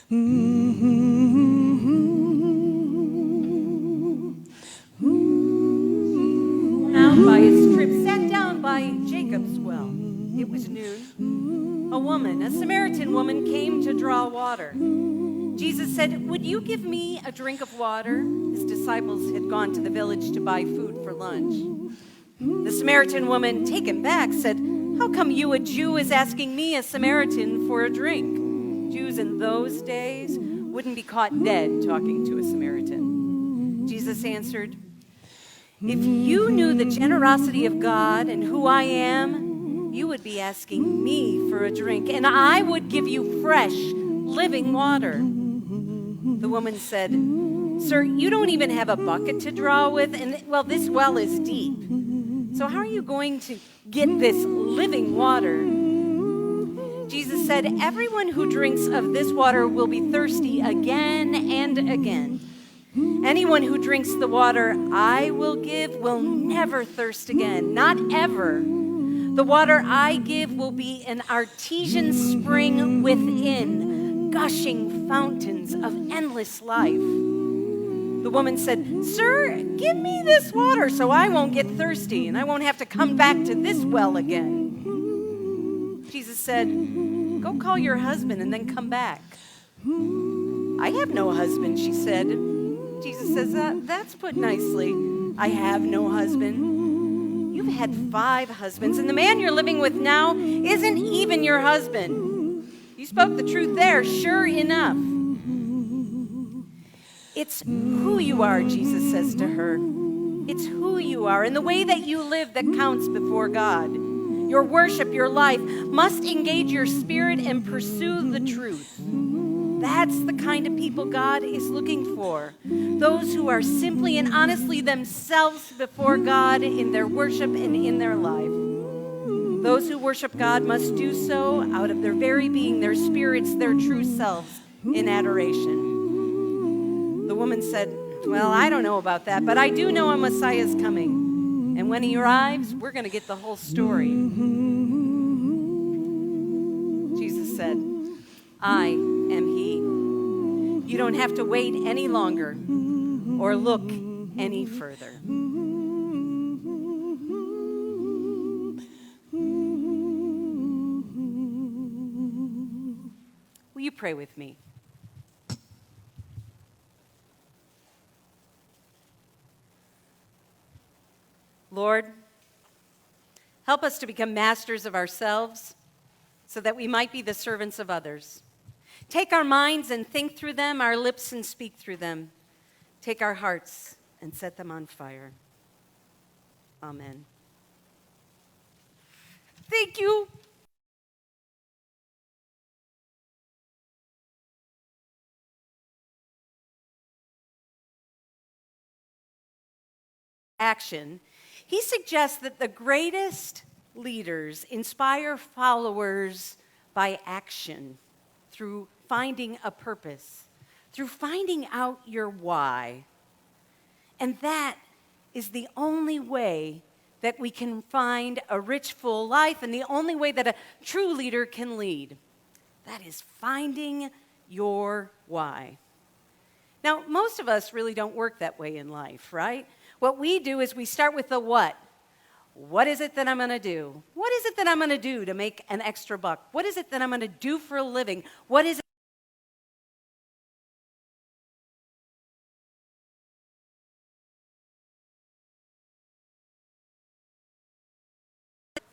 Down by his trip, sat down by Jacob's well. It was noon. A woman, a Samaritan woman, came to draw water. Jesus said, "Would you give me a drink of water?" His disciples had gone to the village to buy food for lunch. The Samaritan woman, taken back, said, "How come you, a Jew, is asking me, a Samaritan, for a drink?" Jews in those days wouldn't be caught dead talking to a Samaritan. Jesus answered, "If you knew the generosity of God and who I am, you would be asking me for a drink, and I would give you fresh, living water." The woman said, "Sir, you don't even have a bucket to draw with, and this well is deep. So how are you going to get this living water?" Jesus said, "Everyone who drinks of this water will be thirsty again and again. Anyone who drinks the water I will give will never thirst again, not ever. The water I give will be an artesian spring within, gushing fountains of endless life." The woman said, "Sir, give me this water so I won't get thirsty and I won't have to come back to this well again." Jesus said, "Go call your husband and then come back." "I have no husband," she said. Jesus says, "That's put nicely. I have no husband. You've had 5 husbands, and the man you're living with now isn't even your husband. You spoke the truth there, sure enough." "It's who you are," Jesus says to her. "It's who you are and the way that you live that counts before God. Your worship, your life, must engage your spirit and pursue the truth. That's the kind of people God is looking for. Those who are simply and honestly themselves before God in their worship and in their life. Those who worship God must do so out of their very being, their spirits, their true selves in adoration." The woman said, "Well, I don't know about that, but I do know a Messiah is coming. And when he arrives, we're going to get the whole story." Jesus said, "I am he. You don't have to wait any longer or look any further." Will you pray with me? Lord, help us to become masters of ourselves so that we might be the servants of others. Take our minds and think through them, our lips and speak through them. Take our hearts and set them on fire. Amen. Thank you. Action. He suggests that the greatest leaders inspire followers by action, through finding a purpose, through finding out your why. And that is the only way that we can find a rich, full life, and the only way that a true leader can lead. That is finding your why. Now, most of us really don't work that way in life, right? What we do is we start with the what. What is it that I'm going to do? What is it that I'm going to do to make an extra buck? What is it that I'm going to do for a living? What is it?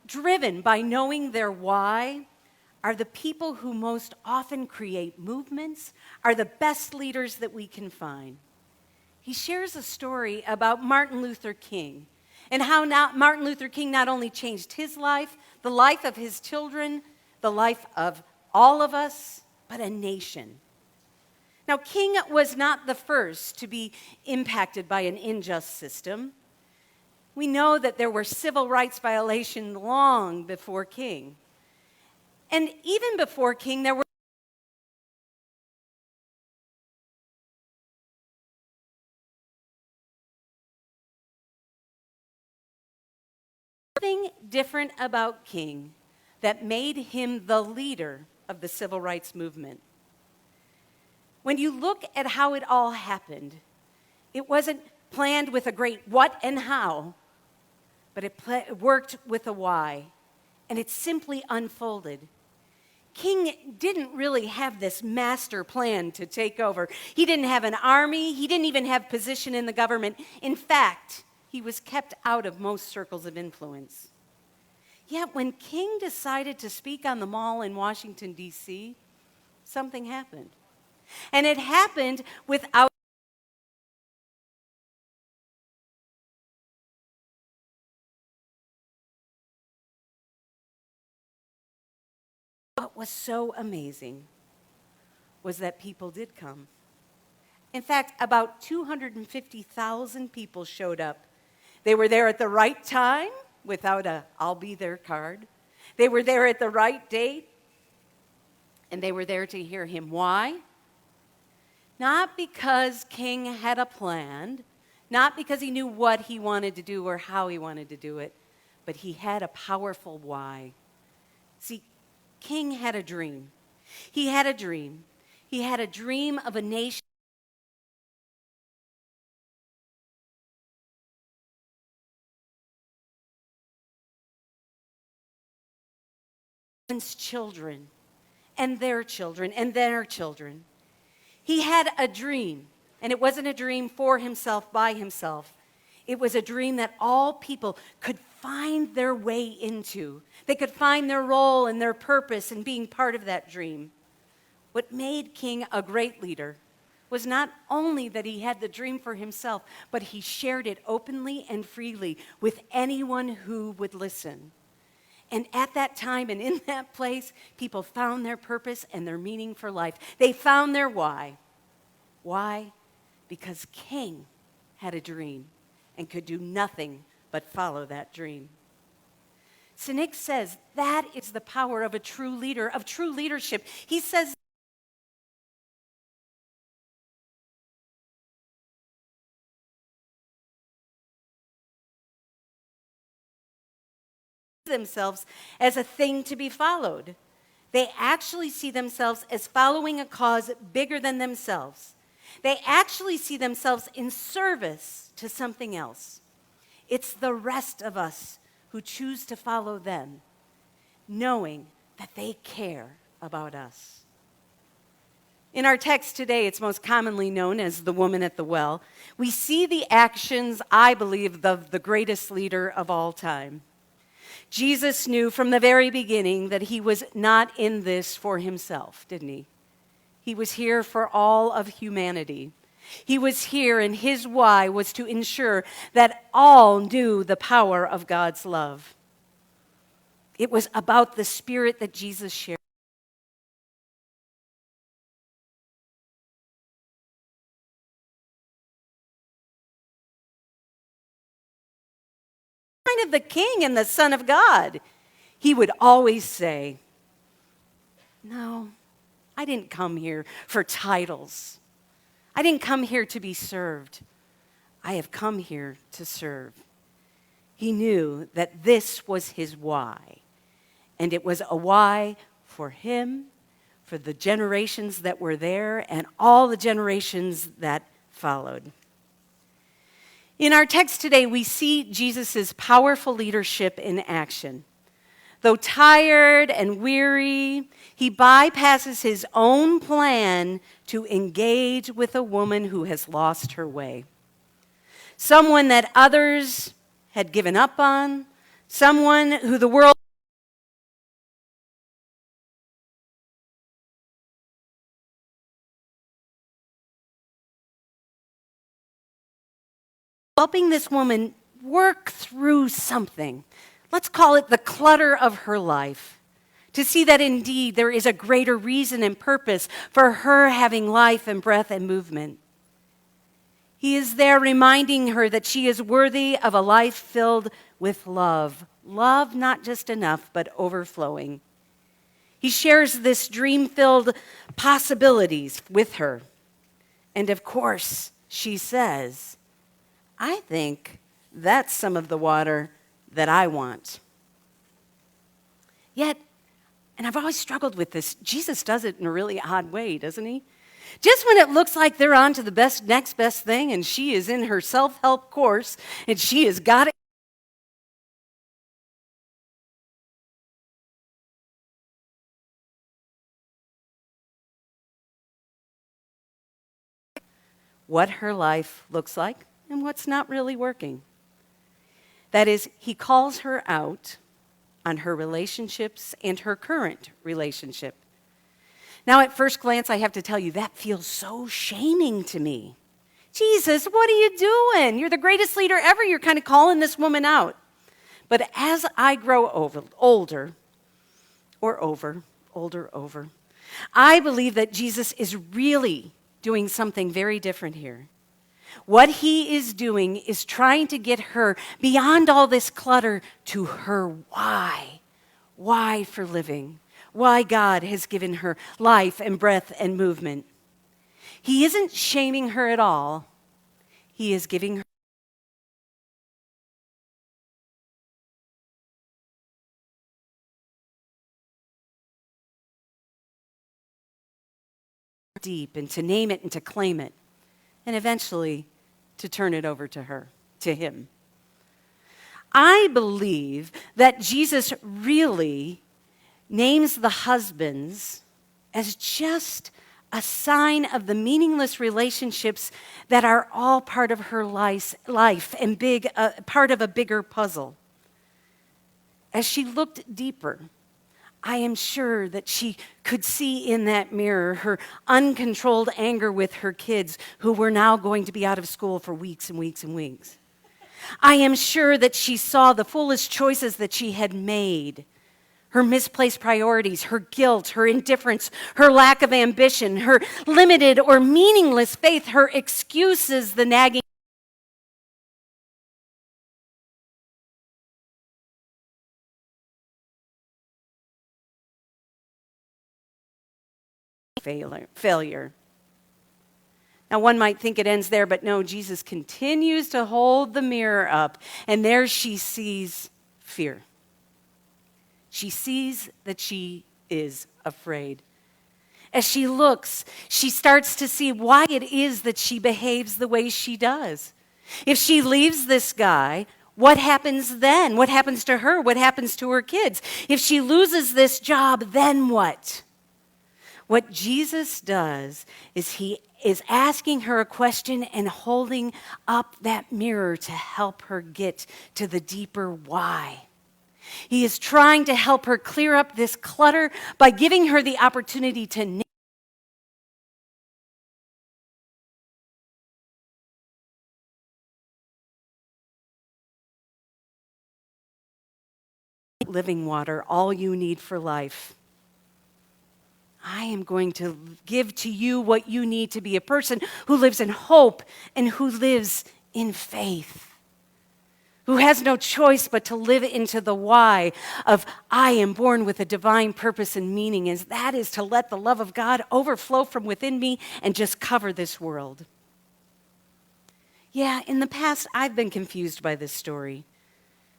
Driven by knowing their why are the people who most often create movements, are the best leaders that we can find. He shares a story about Martin Luther King and how Martin Luther King not only changed his life, the life of his children, the life of all of us, but a nation. Now, King was not the first to be impacted by an unjust system. We know that there were civil rights violations long before King. And even before King, there were something different about King that made him the leader of the civil rights movement. When you look at how it all happened, it wasn't planned with a great what and how, but it worked with a why, and it simply unfolded. King didn't really have this master plan to take over. He didn't have an army. He didn't even have position in the government. In fact, he was kept out of most circles of influence. Yet when King decided to speak on the Mall in Washington, D.C., something happened. And it happened without what was so amazing was that people did come. In fact, about 250,000 people showed up. They were there at the right time without a "I'll be there" card. They were there at the right date, and they were there to hear him. Why? Not because King had a plan, not because he knew what he wanted to do or how he wanted to do it, but he had a powerful why. See, King had a dream. He had a dream. He had a dream of a nation children and their children and their children. He had a dream, and it wasn't a dream for himself by himself. It was a dream that all people could find their way into. They could find their role and their purpose in being part of that dream. What made King a great leader was not only that he had the dream for himself, but he shared it openly and freely with anyone who would listen. And at that time and in that place, people found their purpose and their meaning for life. They found their why. Why? Because King had a dream and could do nothing but follow that dream. Sinek says that is the power of a true leader, of true leadership. He says themselves as a thing to be followed. They actually see themselves as following a cause bigger than themselves. They actually see themselves in service to something else. It's the rest of us who choose to follow them, knowing that they care about us. In our text today, it's most commonly known as the woman at the well. We see the actions, I believe, of the greatest leader of all time. Jesus knew from the very beginning that he was not in this for himself, didn't he? He was here for all of humanity. He was here, and his why was to ensure that all knew the power of God's love. It was about the spirit that Jesus shared. Kind of the King and the Son of God. He would always say, "No, I didn't come here for titles. I didn't come here to be served. I have come here to serve." He knew that this was his why, and it was a why for him, for the generations that were there, and all the generations that followed. In our text today, we see Jesus' powerful leadership in action. Though tired and weary, he bypasses his own plan to engage with a woman who has lost her way. Someone that others had given up on, someone who the world helping this woman work through something. Let's call it the clutter of her life, to see that indeed there is a greater reason and purpose for her having life and breath and movement. He is there reminding her that she is worthy of a life filled with love. Love not just enough, but overflowing. He shares this dream-filled possibilities with her. And of course, she says, "I think that's some of the water that I want." Yet, and I've always struggled with this, Jesus does it in a really odd way, doesn't he? Just when it looks like they're on to the next best thing, and she is in her self-help course, and she has got it. What her life looks like and what's not really working. That is, he calls her out on her relationships and her current relationship. Now, at first glance, I have to tell you, that feels so shaming to me. Jesus, what are you doing? You're the greatest leader ever. You're kind of calling this woman out. But as I grow older, I believe that Jesus is really doing something very different here. What he is doing is trying to get her beyond all this clutter to her why. Why for living. Why God has given her life and breath and movement. He isn't shaming her at all. He is giving her deep and to name it and to claim it. And eventually to turn it over to her, to him. I believe that Jesus really names the husbands as just a sign of the meaningless relationships that are all part of her life and part of a bigger puzzle. As she looked deeper, I am sure that she could see in that mirror her uncontrolled anger with her kids who were now going to be out of school for weeks and weeks and weeks. I am sure that she saw the foolish choices that she had made, her misplaced priorities, her guilt, her indifference, her lack of ambition, her limited or meaningless faith, her excuses, the nagging failure. Now, one might think it ends there, but no, Jesus continues to hold the mirror up, and there she sees fear. She sees that she is afraid. As she looks, she starts to see why it is that she behaves the way she does. If she leaves this guy, what happens then? What happens to her? What happens to her kids? If she loses this job, then what? What Jesus does is he is asking her a question and holding up that mirror to help her get to the deeper why. He is trying to help her clear up this clutter by giving her the opportunity to name living water, all you need for life. I am going to give to you what you need to be a person who lives in hope and who lives in faith, who has no choice but to live into the why of I am born with a divine purpose and meaning, and that is to let the love of God overflow from within me and just cover this world. Yeah, in the past, I've been confused by this story.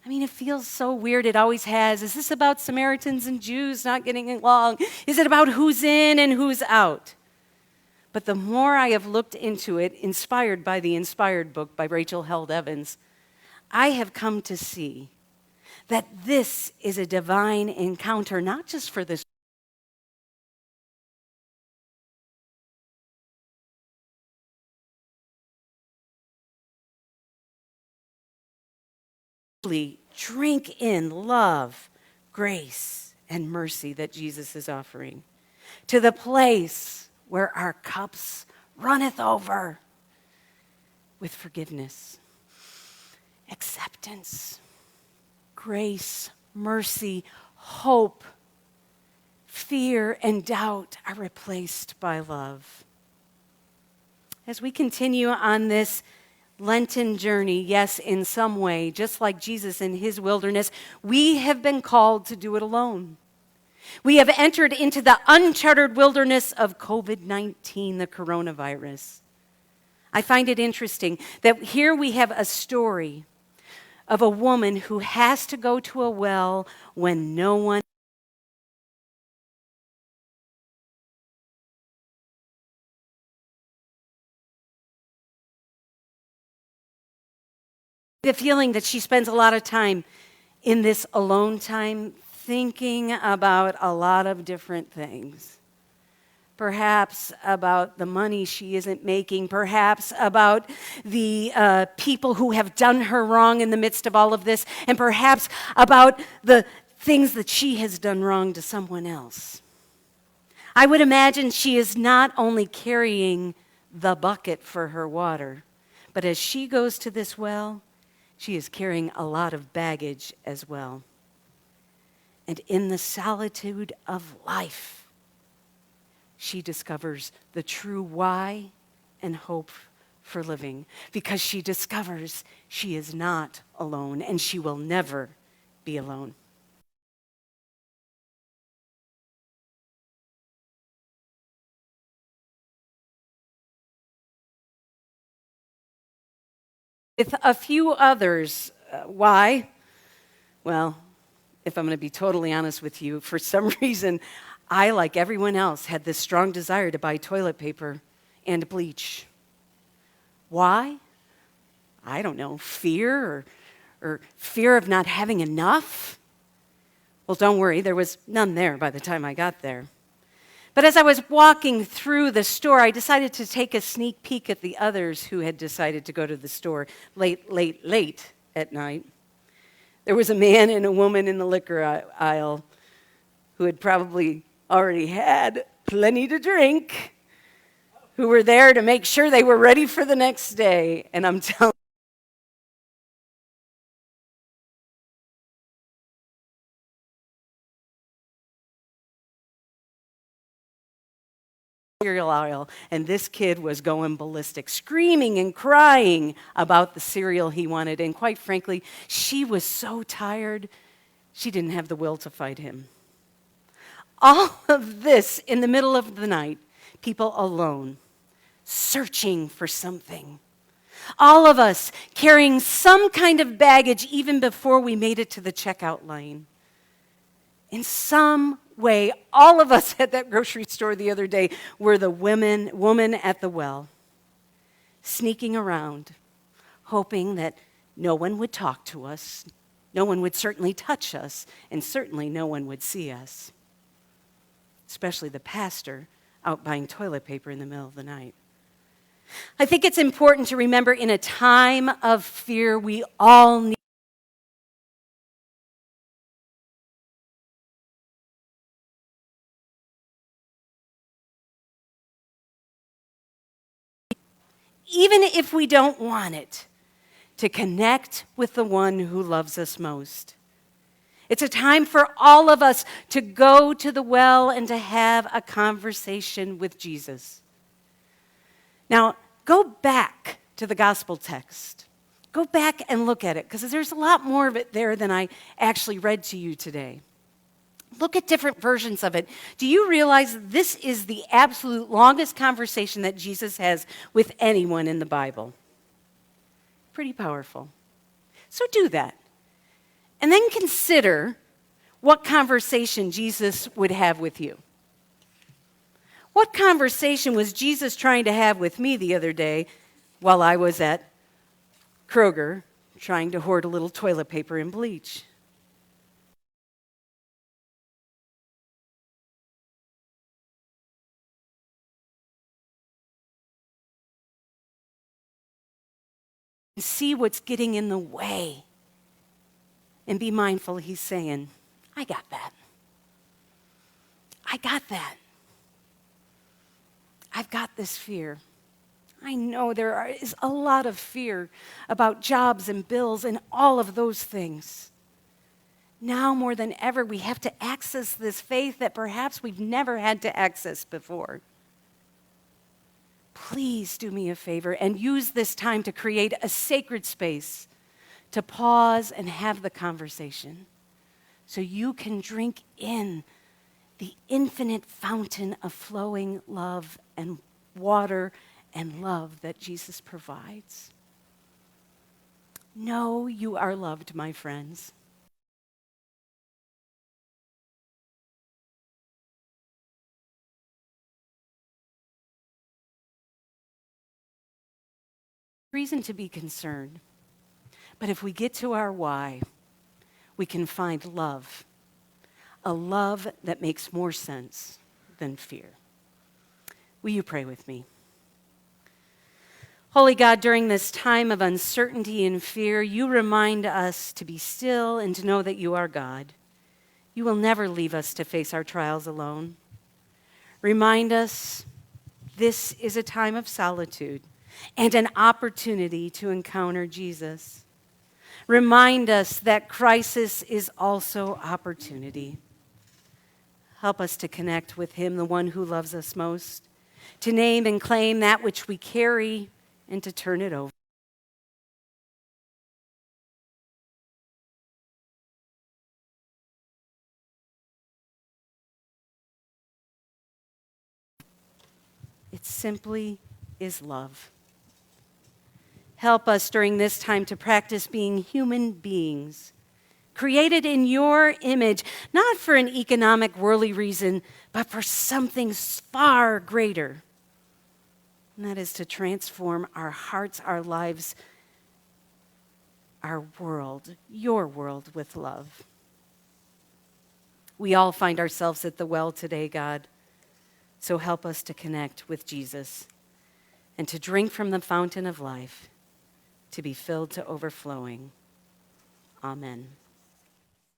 I mean, it feels so weird. It always has. Is this about Samaritans and Jews not getting along? Is it about who's in and who's out? But the more I have looked into it, inspired by the Inspired book by Rachel Held Evans, I have come to see that this is a divine encounter, not just for this drink in love, grace, and mercy that Jesus is offering, to the place where our cups runneth over with forgiveness, acceptance, grace, mercy, hope, fear, and doubt are replaced by love. As we continue on this Lenten journey, yes, in some way, just like Jesus in his wilderness, we have been called to do it alone. We have entered into the uncharted wilderness of COVID-19, the coronavirus. I find it interesting that here we have a story of a woman who has to go to a well when no one the feeling that she spends a lot of time in this alone time thinking about a lot of different things. Perhaps about the money she isn't making, perhaps about the people who have done her wrong in the midst of all of this, and perhaps about the things that she has done wrong to someone else. I would imagine she is not only carrying the bucket for her water, but as she goes to this well, she is carrying a lot of baggage as well. And in the solitude of life, she discovers the true why and hope for living, because she discovers she is not alone and she will never be alone. With a few others. Why? Well, if I'm going to be totally honest with you, for some reason, I, like everyone else, had this strong desire to buy toilet paper and bleach. Why? I don't know, fear or fear of not having enough? Well, don't worry, there was none there by the time I got there. But as I was walking through the store, I decided to take a sneak peek at the others who had decided to go to the store late at night. There was a man and a woman in the liquor aisle who had probably already had plenty to drink, who were there to make sure they were ready for the next day. And I'm telling cereal aisle, and this kid was going ballistic, screaming and crying about the cereal he wanted. And quite frankly, she was so tired, she didn't have the will to fight him. All of this in the middle of the night, people alone, searching for something. All of us carrying some kind of baggage even before we made it to the checkout line. In some way, all of us at that grocery store the other day were the woman at the well, sneaking around, hoping that no one would talk to us, no one would certainly touch us, and certainly no one would see us, especially the pastor out buying toilet paper in the middle of the night. I think it's important to remember in a time of fear, we all need even if we don't want it, to connect with the one who loves us most. It's a time for all of us to go to the well and to have a conversation with Jesus. Now, go back to the gospel text. Go back and look at it, because there's a lot more of it there than I actually read to you today. Look at different versions of it. Do you realize this is the absolute longest conversation that Jesus has with anyone in the Bible? Pretty powerful. So do that. And then consider what conversation Jesus would have with you. What conversation was Jesus trying to have with me the other day while I was at Kroger trying to hoard a little toilet paper and bleach? See what's getting in the way. And be mindful, he's saying, I got that. I got that. I've got this fear. I know is a lot of fear about jobs and bills and all of those things. Now more than ever, we have to access this faith that perhaps we've never had to access before. Please do me a favor and use this time to create a sacred space to pause and have the conversation so you can drink in the infinite fountain of flowing love and water and love that Jesus provides. Know you are loved, my friends. Reason to be concerned. But if we get to our why, we can find love, a love that makes more sense than fear. Will you pray with me? Holy God, during this time of uncertainty and fear, you remind us to be still and to know that you are God. You will never leave us to face our trials alone. Remind us this is a time of solitude and an opportunity to encounter Jesus. Remind us that crisis is also opportunity. Help us to connect with him, the one who loves us most, to name and claim that which we carry and to turn it over. It simply is love. Help us during this time to practice being human beings, created in your image, not for an economic, worldly reason, but for something far greater. And that is to transform our hearts, our lives, our world, your world with love. We all find ourselves at the well today, God. So help us to connect with Jesus and to drink from the fountain of life, to be filled to overflowing. Amen.